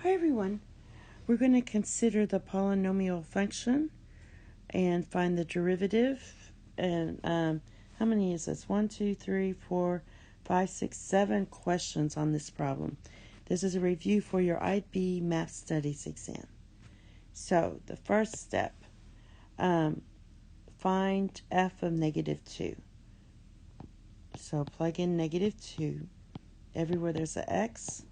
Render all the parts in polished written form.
Hi everyone. We're going to consider the polynomial function and find the derivative. And how many is this? 1, 2, 3, 4, 5, 6, 7 questions on this problem. This is a review for your IB Math Studies exam. So the first step, find f of -2. So plug in -2 everywhere there's an x.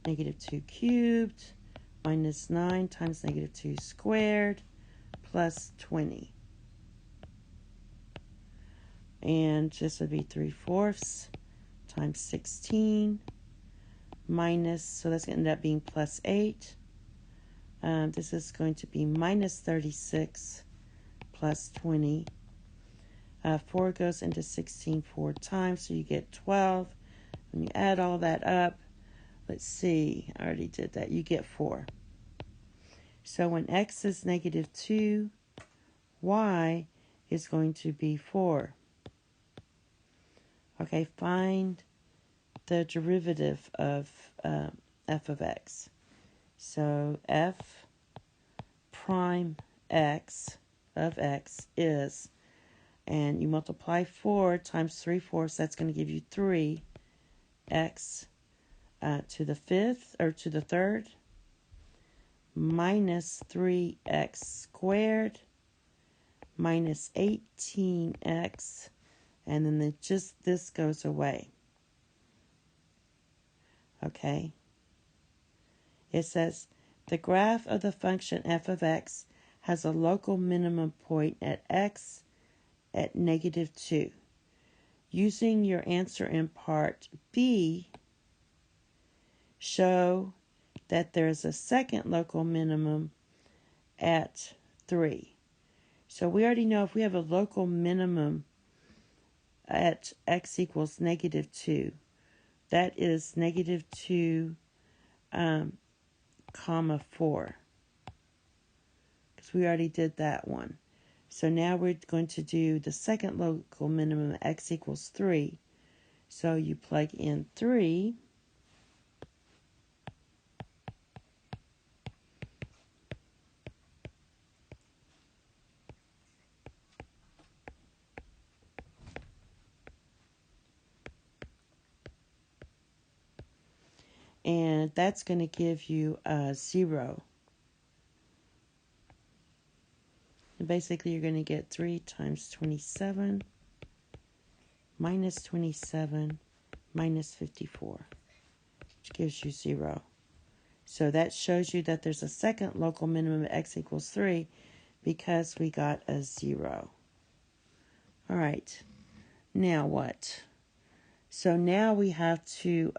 -2 cubed minus 9 times -2 squared plus 20. And this would be 3/4 times 16 minus, so that's going to end up being plus 8. This is going to be minus 36 plus 20. 4 goes into 16 4 times, so you get 12. When you add all that up, let's see, I already did that. You get 4. So when x is -2, y is going to be 4. Okay, find the derivative of f of x. So f prime x of x is, and you multiply 4 times 3/4, that's going to give you 3x to the 5th, or to the 3rd, minus 3x squared, minus 18x, and then this goes away. Okay? It says, the graph of the function f of x has a local minimum point at x at -2. Using your answer in part B, show that there's a second local minimum at 3. So we already know if we have a local minimum at x equals -2, that is -2 comma 4, because we already did that one. So now we're going to do the second local minimum at x equals 3. So you plug in 3. And that's going to give you a 0. And basically, you're going to get 3 times 27 minus 27 minus 54, which gives you 0. So that shows you that there's a second local minimum at x equals 3 because we got a 0. All right. Now what? So now we have to...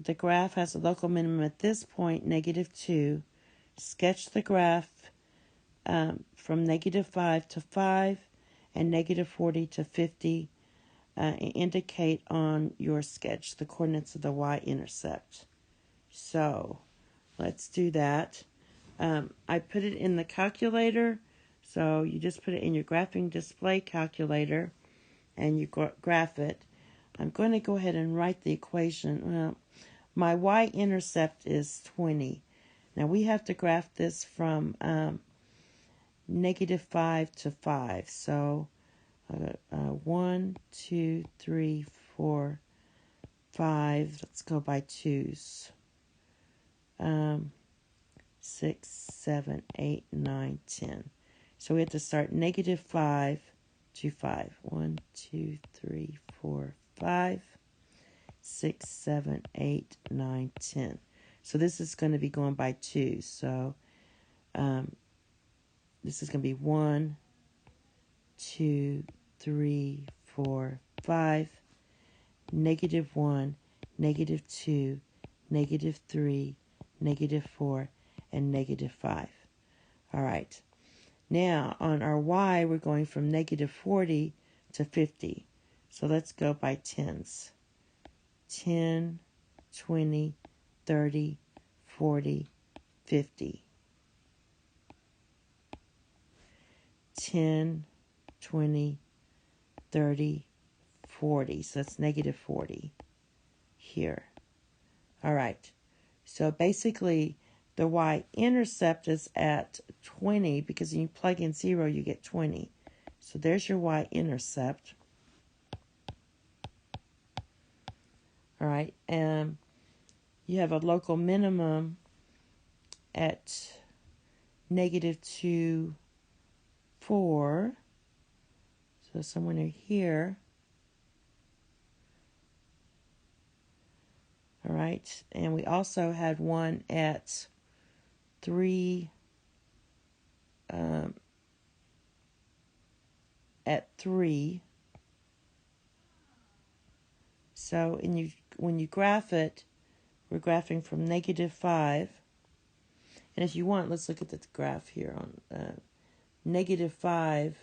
the graph has a local minimum at this point, -2. Sketch the graph from -5 to 5 and -40 to 50. And indicate on your sketch the coordinates of the y-intercept. So let's do that. I put it in the calculator. So you just put it in your graphing display calculator and you graph it. I'm going to go ahead and write the equation. Well, my y-intercept is 20. Now we have to graph this from -5 to 5. So 1, 2, 3, 4, 5. Let's go by 2s. 6, 7, 8, 9, 10. So we have to start -5 to 5. 1, 2, 3, 4, 5, 6, 7, 8, 9, 10. So this is going to be going by 2. So this is going to be 1, 2, 3, 4, 5, -1, -2, -3, -4, and -5. All right. Now, on our y, we're going from -40 to 50. So let's go by 10s. 10, 20, 30, 40, 50. 10, 20, 30, 40. So that's negative 40 here. All right. So basically, the y-intercept is at 20 because when you plug in 0, you get 20. So there's your y-intercept. All right. And you have a local minimum at negative 2, 4. So somewhere near here. All right. And we also had one at 3, at 3. So when you graph it, we're graphing from negative 5. And if you want, let's look at the graph here. On negative 5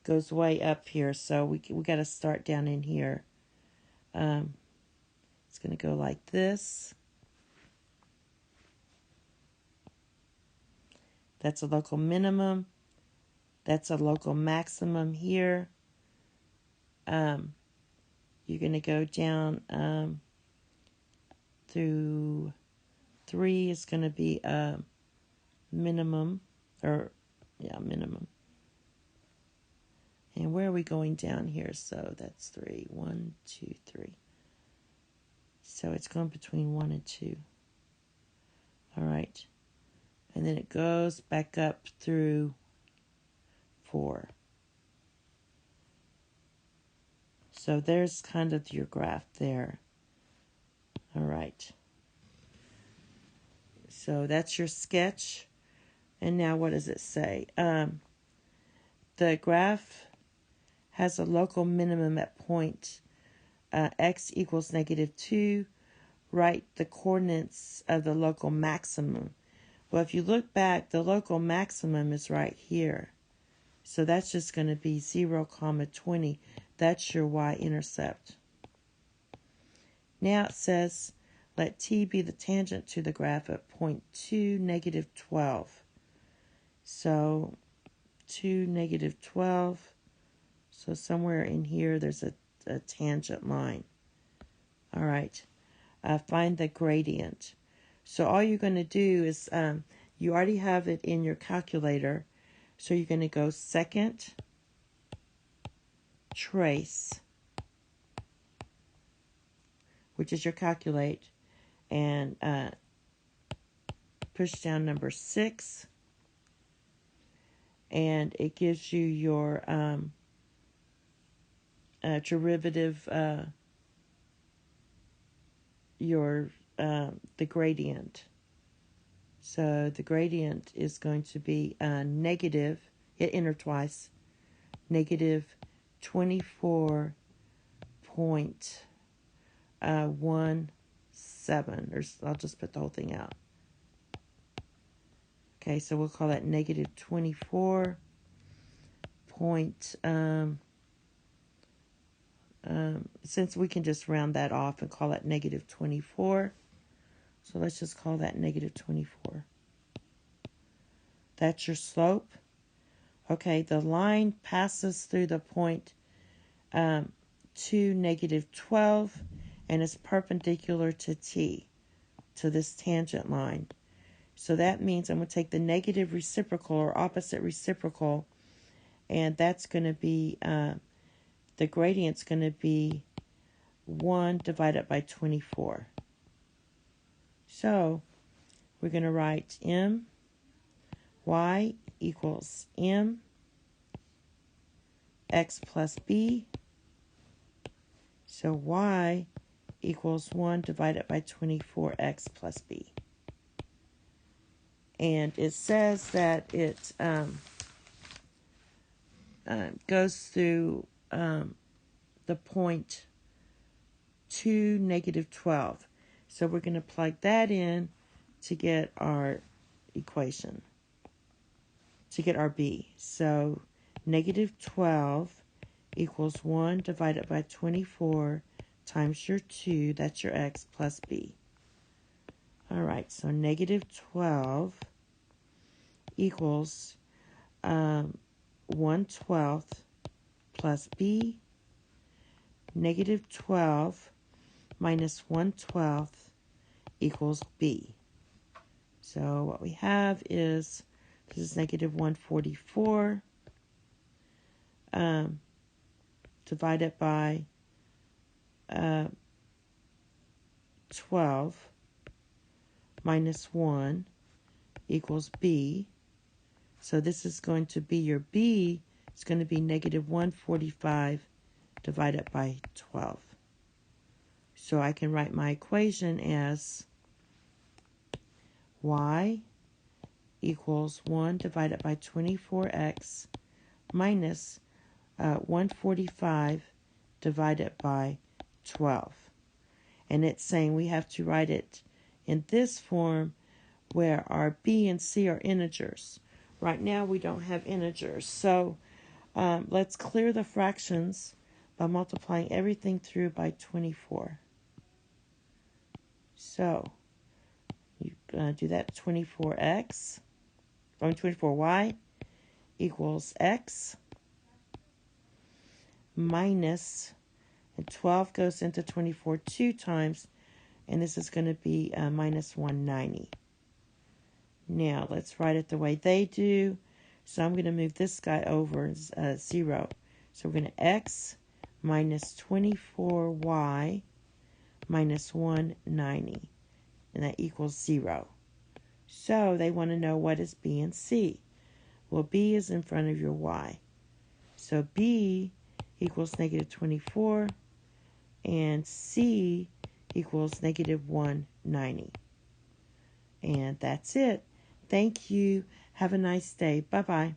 goes way up here, so we got to start down in here. It's going to go like this. That's a local minimum. That's a local maximum here. You're going to go down through 3 is going to be a minimum, minimum. And where are we going down here? So that's 3. 1, 2, 3. So it's going between 1 and 2. All right. And then it goes back up through 4. So there's kind of your graph there. All right. So that's your sketch. And now what does it say? The graph has a local minimum at point x equals negative 2. Write the coordinates of the local maximum. Well, if you look back, the local maximum is right here. So that's just going to be 0, 20. That's your y-intercept. Now it says, let t be the tangent to the graph at point 2, negative 12. So 2, negative 12. So somewhere in here there's a tangent line. All right. Find the gradient. So all you're going to do is, you already have it in your calculator. So you're going to go second, trace, which is your calculate, and push down number 6. And it gives you your derivative, the gradient. So the gradient is going to be negative, hit enter twice, negative 24.17, or I'll just put the whole thing out. Okay, so we'll call that negative 24 point, since we can just round that off and call that negative 24. So let's just call that negative 24. That's your slope. Okay, the line passes through the point 2, negative 12, and is perpendicular to t, to this tangent line. So that means I'm going to take the negative reciprocal or opposite reciprocal, and that's going to be, the gradient's going to be 1 divided by 24. So we're going to write y equals m x plus b. So y equals 1 divided by 24x plus b. And it says that it goes through the point 2, negative 12. So we're going to plug that in to get our equation, to get our b. So negative 12 equals 1 divided by 24 times your 2, that's your x, plus b. All right, so negative 12 equals 1/12 plus b. Negative 12 minus 1/12 equals b. So what we have is, this is negative 144 divided by 12 minus 1 equals b. So this is going to be your b. It's going to be negative 145 divided by 12. So I can write my equation as y equals 1 divided by 24x minus 145 divided by 12. And it's saying we have to write it in this form where our b and c are integers. Right now we don't have integers. So let's clear the fractions by multiplying everything through by 24. So you do that. 24y equals x minus, and 12 goes into 24 two times, and this is going to be minus 190. Now let's write it the way they do. So I'm going to move this guy over 0. So we're going to x minus 24y minus 190, and that equals 0. So they want to know what is b and c. Well, b is in front of your y. So b equals negative 24, and c equals negative 190. And that's it. Thank you. Have a nice day. Bye-bye.